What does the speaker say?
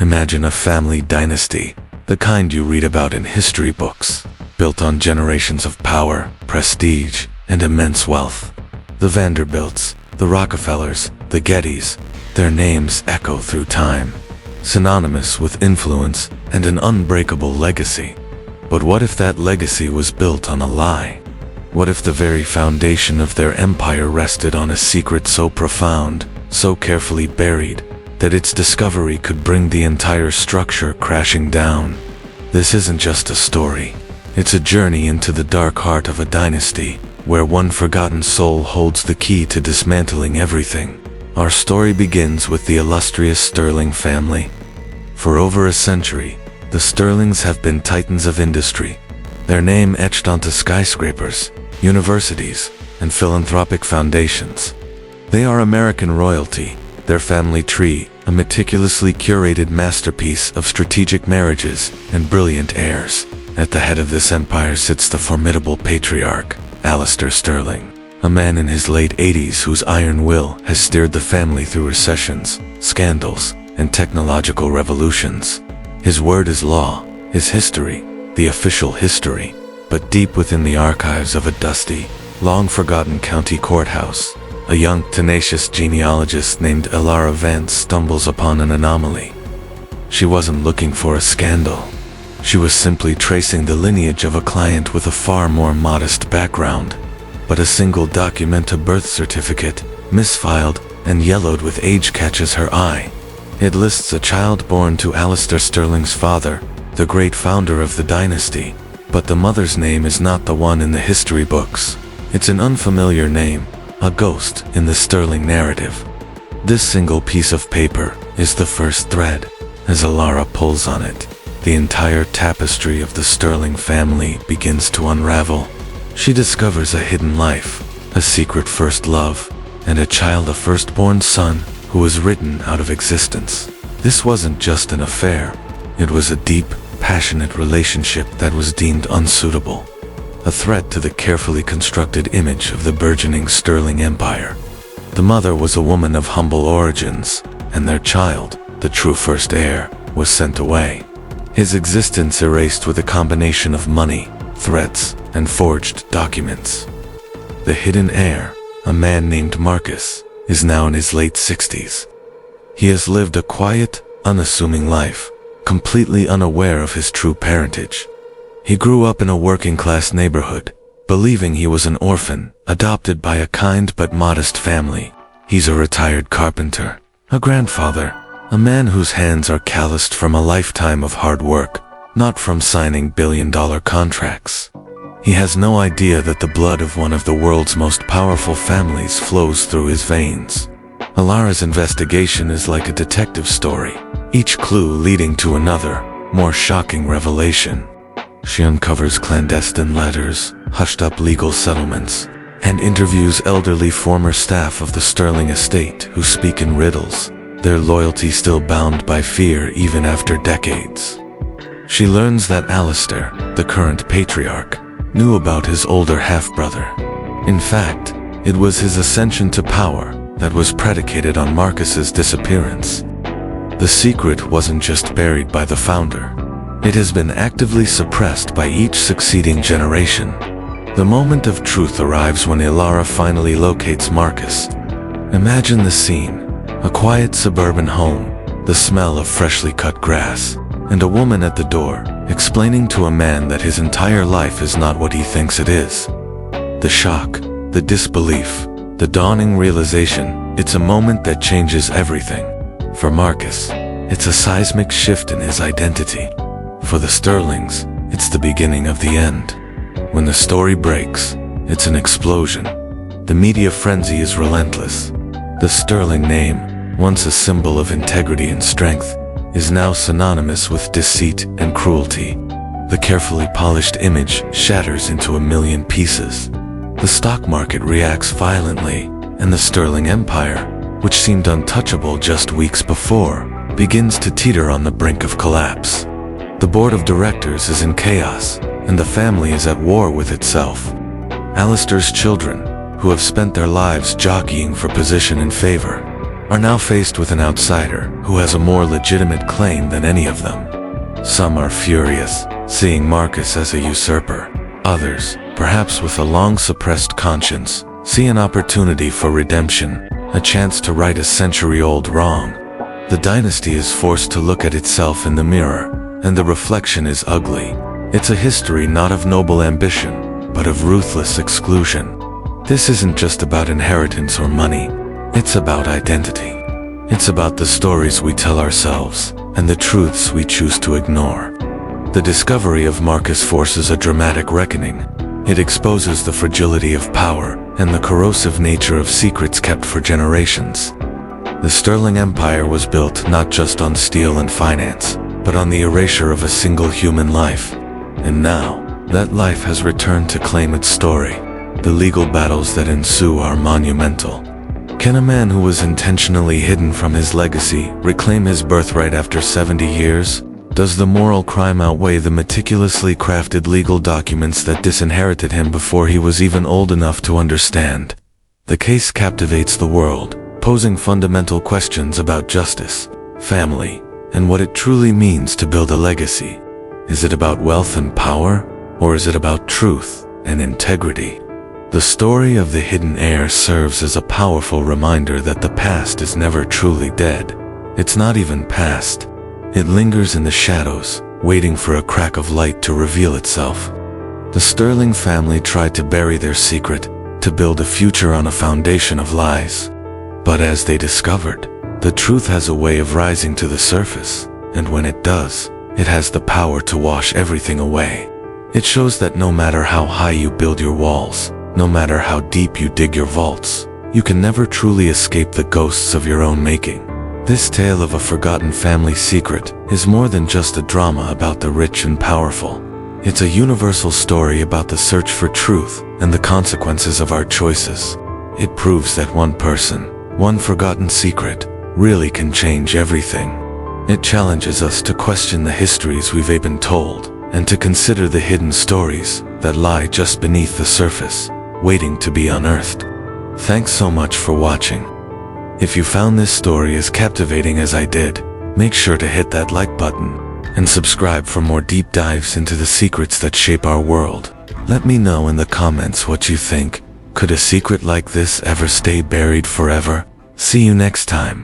Imagine a family dynasty, the kind you read about in history books, built on generations of power, prestige, and immense wealth. The Vanderbilts, the Rockefellers, the Gettys, their names echo through time, synonymous with influence and an unbreakable legacy. But what if that legacy was built on a lie? What if the very foundation of their empire rested on a secret so profound, so carefully buried, that its discovery could bring the entire structure crashing down? This isn't just a story. It's a journey into the dark heart of a dynasty, where one forgotten soul holds the key to dismantling everything. Our story begins with the illustrious Sterling family. For over a century, the Sterlings have been titans of industry, their name etched onto skyscrapers, universities, and philanthropic foundations. They are American royalty, their family tree, a meticulously curated masterpiece of strategic marriages and brilliant heirs. At the head of this empire sits the formidable patriarch, Alistair Sterling, a man in his late 80s whose iron will has steered the family through recessions, scandals, and technological revolutions. His word is law, his history, the official history. But deep within the archives of a dusty, long-forgotten county courthouse, a young, tenacious genealogist named Elara Vance stumbles upon an anomaly. She wasn't looking for a scandal. She was simply tracing the lineage of a client with a far more modest background. But a single document, a birth certificate, misfiled and yellowed with age, catches her eye. It lists a child born to Alistair Sterling's father, the great founder of the dynasty. But the mother's name is not the one in the history books. It's an unfamiliar name, a ghost in the Sterling narrative. This single piece of paper is the first thread. As Elara pulls on it, the entire tapestry of the Sterling family begins to unravel. She discovers a hidden life, a secret first love, and a child, a firstborn son, who was written out of existence. This wasn't just an affair. It was a deep, passionate relationship that was deemed unsuitable, a threat to the carefully constructed image of the burgeoning Sterling Empire. The mother was a woman of humble origins, and their child, the true first heir, was sent away. His existence erased with a combination of money, threats, and forged documents. The hidden heir, a man named Marcus, is now in his late 60s. He has lived a quiet, unassuming life, completely unaware of his true parentage. He grew up in a working-class neighborhood, believing he was an orphan, adopted by a kind but modest family. He's a retired carpenter, a grandfather, a man whose hands are calloused from a lifetime of hard work, not from signing billion-dollar contracts. He has no idea that the blood of one of the world's most powerful families flows through his veins. Elara's investigation is like a detective story, each clue leading to another, more shocking revelation. She uncovers clandestine letters, hushed-up legal settlements, and interviews elderly former staff of the Sterling estate who speak in riddles, their loyalty still bound by fear even after decades. She learns that Alistair, the current patriarch, knew about his older half-brother. In fact, it was his ascension to power that was predicated on Marcus's disappearance. The secret wasn't just buried by the founder. It has been actively suppressed by each succeeding generation. The moment of truth arrives when Elara finally locates Marcus. Imagine the scene: a quiet suburban home, the smell of freshly cut grass, and a woman at the door, explaining to a man that his entire life is not what he thinks it is. The shock, the disbelief, the dawning realization, it's a moment that changes everything. For Marcus, it's a seismic shift in his identity. For the Sterlings, it's the beginning of the end. When the story breaks, it's an explosion. The media frenzy is relentless. The Sterling name, once a symbol of integrity and strength, is now synonymous with deceit and cruelty. The carefully polished image shatters into a million pieces. The stock market reacts violently, and the Sterling Empire, which seemed untouchable just weeks before, begins to teeter on the brink of collapse. The board of directors is in chaos, and the family is at war with itself. Alistair's children, who have spent their lives jockeying for position and favor, are now faced with an outsider who has a more legitimate claim than any of them. Some are furious, seeing Marcus as a usurper. Others, perhaps with a long-suppressed conscience, see an opportunity for redemption, a chance to right a century-old wrong. The dynasty is forced to look at itself in the mirror, and the reflection is ugly. It's a history not of noble ambition, but of ruthless exclusion. This isn't just about inheritance or money. It's about identity. It's about the stories we tell ourselves, and the truths we choose to ignore. The discovery of Marcus forces a dramatic reckoning. It exposes the fragility of power and the corrosive nature of secrets kept for generations. The Sterling Empire was built not just on steel and finance, but on the erasure of a single human life. And now, that life has returned to claim its story. The legal battles that ensue are monumental. Can a man who was intentionally hidden from his legacy reclaim his birthright after 70 years? Does the moral crime outweigh the meticulously crafted legal documents that disinherited him before he was even old enough to understand? The case captivates the world, posing fundamental questions about justice, family, and what it truly means to build a legacy. Is it about wealth and power, or is it about truth and integrity? The story of the hidden heir serves as a powerful reminder that the past is never truly dead. It's not even past. It lingers in the shadows, waiting for a crack of light to reveal itself. The Sterling family tried to bury their secret, to build a future on a foundation of lies. But as they discovered, the truth has a way of rising to the surface, and when it does, it has the power to wash everything away. It shows that no matter how high you build your walls, no matter how deep you dig your vaults, you can never truly escape the ghosts of your own making. This tale of a forgotten family secret is more than just a drama about the rich and powerful. It's a universal story about the search for truth and the consequences of our choices. It proves that one person, one forgotten secret, really can change everything. It challenges us to question the histories we've been told, and to consider the hidden stories that lie just beneath the surface, waiting to be unearthed. Thanks so much for watching. If you found this story as captivating as I did, make sure to hit that like button, and subscribe for more deep dives into the secrets that shape our world. Let me know in the comments what you think. Could a secret like this ever stay buried forever? See you next time.